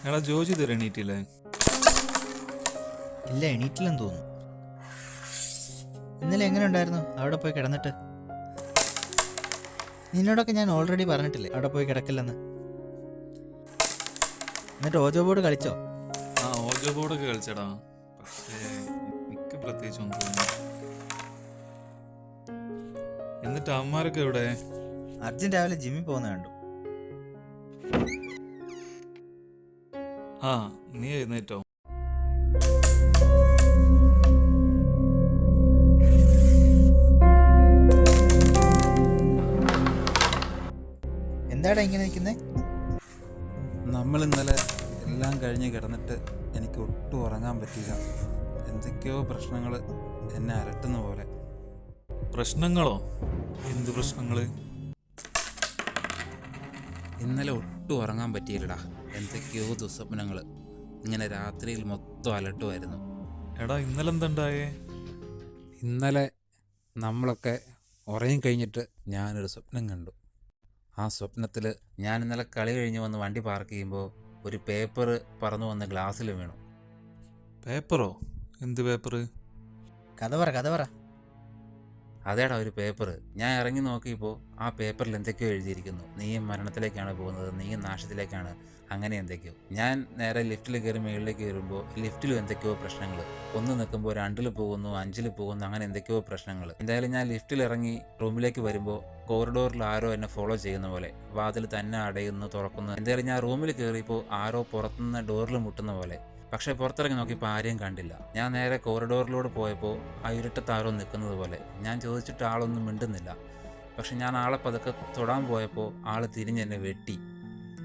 എടാ ജോജി ഇതുവരെ എണീറ്റില്ലേ? ഇല്ല, എണീറ്റില്ലെന്ന് തോന്നുന്നു. ഇന്നലെ എങ്ങനെ ഉണ്ടായിരുന്നു അവിടെ പോയി കിടന്നിട്ട്? നിന്നോടൊക്കെ ഞാൻ ഓൾറെഡി പറഞ്ഞിട്ടില്ലേ അവിടെ പോയി കിടക്കില്ലെന്ന്. എന്നിട്ട് ഓജോ ബോർഡ് കളിച്ചോ? ആ ഓജോ ബോർഡൊക്കെ കളിച്ചടാ, പക്ഷേ എനിക്ക് പ്രത്യേകിച്ച് ഒന്നും തോന്നുന്നു. എന്നിട്ട് അമ്മമാരൊക്കെ എവിടെ? അർജുൻ രാവിലെ ജിമ്മിൽ പോകുന്ന കണ്ടു. ആ നീ എഴുന്നേറ്റോ? എന്താടാ ഇങ്ങനെ നിൽക്കുന്നേ? നമ്മൾ ഇന്നലെ എല്ലാം കഴിഞ്ഞ് കിടന്നിട്ട് എനിക്ക് ഒട്ടും ഉറങ്ങാൻ പറ്റിയില്ല. എന്തൊക്കെയോ പ്രശ്നങ്ങൾ എന്നെ അലട്ടുന്ന പോലെ. പ്രശ്നങ്ങളോ? എന്ത് പ്രശ്നങ്ങള്? ഇന്നലെ ഒട്ടും ഉറങ്ങാൻ പറ്റിയില്ലടാ. എന്തൊക്കെയോ ദുസ്വപ്നങ്ങൾ ഇങ്ങനെ രാത്രിയിൽ മൊത്തം അലട്ടുമായിരുന്നു. എടാ ഇന്നലെ എന്തുണ്ടായേ? ഇന്നലെ നമ്മളൊക്കെ ഉറങ്ങി കഴിഞ്ഞിട്ട് ഞാനൊരു സ്വപ്നം കണ്ടു. ആ സ്വപ്നത്തിൽ ഞാൻ ഇന്നലെ കളി കഴിഞ്ഞ് വന്ന് വണ്ടി പാർക്ക് ചെയ്യുമ്പോൾ ഒരു പേപ്പർ പറന്നു വന്ന് ഗ്ലാസ്സിൽ വീണു. പേപ്പറോ? എന്ത് പേപ്പറ്? കഥ പറ. അതേടാ ഒരു പേപ്പർ. ഞാൻ ഇറങ്ങി നോക്കിയപ്പോൾ ആ പേപ്പറിൽ എന്തൊക്കെയോ എഴുതിയിരിക്കുന്നു. നീയും മരണത്തിലേക്കാണ് പോകുന്നത്, നീയും നാശത്തിലേക്കാണ്, അങ്ങനെ എന്തൊക്കെയോ. ഞാൻ നേരെ ലിഫ്റ്റിൽ കയറി മുകളിലേക്ക് കയറുമ്പോൾ ലിഫ്റ്റിലും എന്തൊക്കെയോ പ്രശ്നങ്ങൾ. ഒന്ന് നിൽക്കുമ്പോൾ 2-ൽ പോകുന്നു, 5-ൽ പോകുന്നു, അങ്ങനെ എന്തൊക്കെയോ പ്രശ്നങ്ങൾ. എന്തായാലും ഞാൻ ലിഫ്റ്റിൽ ഇറങ്ങി റൂമിലേക്ക് വരുമ്പോൾ കോറിഡോറിൽ ആരോ എന്നെ ഫോളോ ചെയ്യുന്ന പോലെ. വാതിൽ തന്നെ അടയുന്നു, തുറക്കുന്നു. എന്തായാലും ഞാൻ റൂമിൽ കയറിയപ്പോൾ ആരോ പുറത്തുനിന്ന് ഡോറിൽ മുട്ടുന്ന പോലെ. പക്ഷേ പുറത്തിറങ്ങി നോക്കിയപ്പോൾ ആരെയും കണ്ടില്ല. ഞാൻ നേരെ കോറിഡോറിലൂടെ പോയപ്പോൾ ആ ഇരുട്ടത്ത് ആരോ നിൽക്കുന്നത് പോലെ. ഞാൻ ചോദിച്ചിട്ട് ആളൊന്നും മിണ്ടുന്നില്ല. പക്ഷെ ഞാൻ ആളെ പതുക്കെ തൊടാൻ പോയപ്പോൾ ആൾ തിരിഞ്ഞ് എന്നെ വെട്ടി.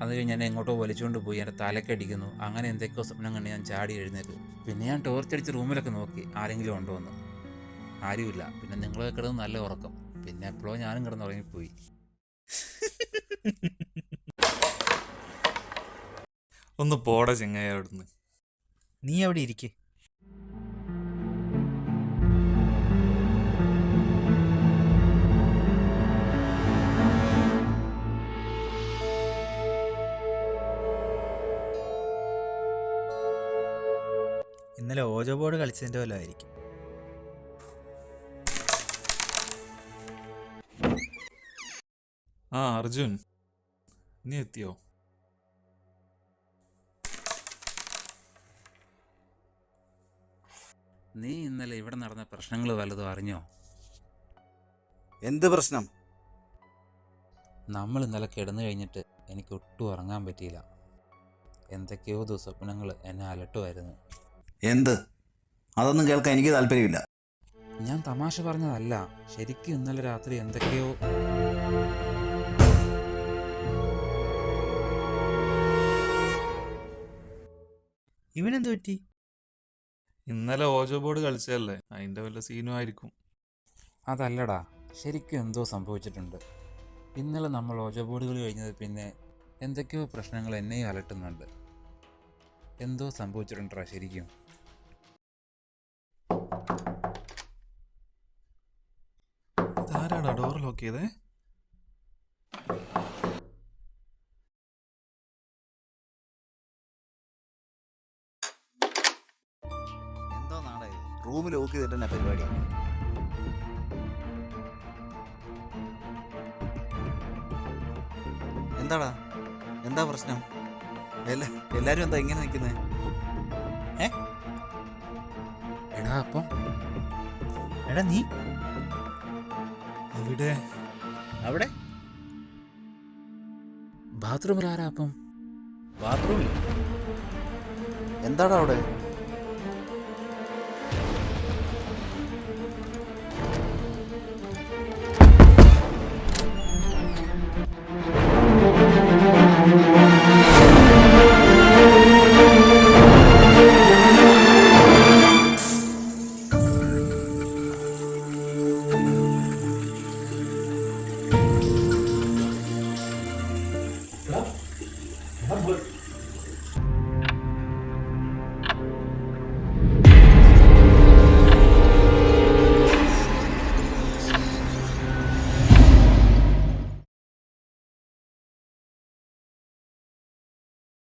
അത് കഴിഞ്ഞ് എന്നെ എങ്ങോട്ടോ വലിച്ചുകൊണ്ട് പോയി, എൻ്റെ തലക്കടിക്കുന്നു. അങ്ങനെ എന്തൊക്കെയോ സ്വപ്നം കണ്ട് ഞാൻ ചാടി എഴുന്നേറ്റു. പിന്നെ ഞാൻ ടോർച്ചടിച്ച് റൂമിലൊക്കെ നോക്കി ആരെങ്കിലും ഉണ്ടോ എന്ന്. ആരുമില്ല. പിന്നെ നിങ്ങളൊക്കെ കിടന്ന് നല്ല ഉറക്കം. പിന്നെ എപ്പോഴോ ഞാനും കിടന്നുറങ്ങിപ്പോയി. ഒന്ന് പോടാ ചെങ്ങായി അവിടുന്ന്. നീ അവിടെ ഇരിക്കേ. ഇന്നലെ ഓജോ ബോർഡ് കളിച്ചതിൻ്റെ വല്ല ആയിരിക്കും. ആ അർജുൻ, നീ എത്തിയോ? നീ ഇന്നലെ ഇവിടെ നടന്ന പ്രശ്നങ്ങൾ വല്ലതും അറിഞ്ഞോ? എന്ത് പ്രശ്നം? നമ്മൾ ഇന്നലെ കിടന്നു കഴിഞ്ഞിട്ട് എനിക്ക് ഒട്ടും ഉറങ്ങാൻ പറ്റിയില്ല. എന്തൊക്കെയോ ദുസ്വപ്നങ്ങൾ എന്നെ അലട്ടുമായിരുന്നു. എന്ത്? അതൊന്നും കേൾക്കാൻ എനിക്ക് താല്പര്യമില്ല. ഞാൻ തമാശ പറഞ്ഞതല്ല, ശരിക്കും ഇന്നലെ രാത്രി എന്തൊക്കെയോ. ഇവനെന്ത് പറ്റി? ഇന്നലെ ഓജോ ബോർഡ് കളിച്ചതല്ലേ, അതിന്റെ വല്ല സീനും ആയിരിക്കും. അതല്ലടാ, ശരിക്കും എന്തോ സംഭവിച്ചിട്ടുണ്ട്. ഇന്നലെ നമ്മൾ ഓജോ ബോർഡുകൾ കഴിഞ്ഞത് പിന്നെ എന്തൊക്കെയോ പ്രശ്നങ്ങൾ എന്നെയും അലട്ടുന്നുണ്ട്. എന്തോ സംഭവിച്ചിട്ടുണ്ടാ ശരിക്കും. ഇതാരാടാ ഡോർ ലോക്ക് ചെയ്തേ? എന്തോ നാടാ ഇത്? റൂമിൽ ലോക്ക് ചെയ്തിട്ട് തന്നെ പരിപാടി. എന്താടാ, എന്താ പ്രശ്നം? എല്ലാരും എന്താ ഇങ്ങനെ നിൽക്കുന്നേ? എടാ അപ്പം എടാ നീ അവിടെ അവിടെ ബാത്റൂമിൽ ആരാ അപ്പം? ബാത്റൂമിൽ എന്താടാ അവിടെ?